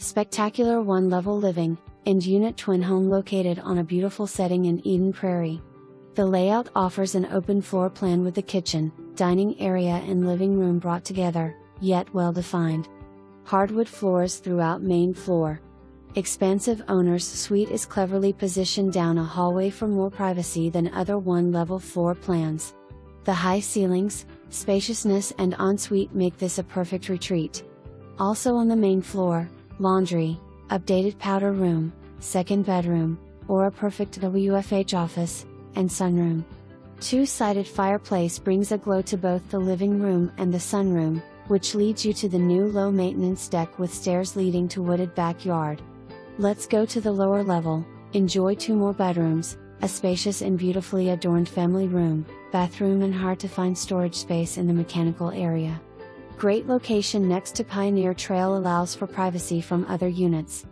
Spectacular one-level living and unit twin home located on a beautiful setting in Eden Prairie. The layout offers an open floor plan with the kitchen, dining area and living room brought together, yet well defined. Hardwood floors throughout main floor. Expansive owner's suite is cleverly positioned down a hallway for more privacy than other one-level floor plans. The high ceilings, spaciousness and ensuite make this a perfect retreat. Also on the main floor, laundry, updated powder room, second bedroom, or a perfect WFH office, and sunroom. Two-sided fireplace brings a glow to both the living room and the sunroom, which leads you to the new low-maintenance deck with stairs leading to wooded backyard. Let's go to the lower level. Enjoy 2 more bedrooms, a spacious and beautifully adorned family room, bathroom and hard-to-find storage space in the mechanical area. Great location next to Pioneer Trail allows for privacy from other units.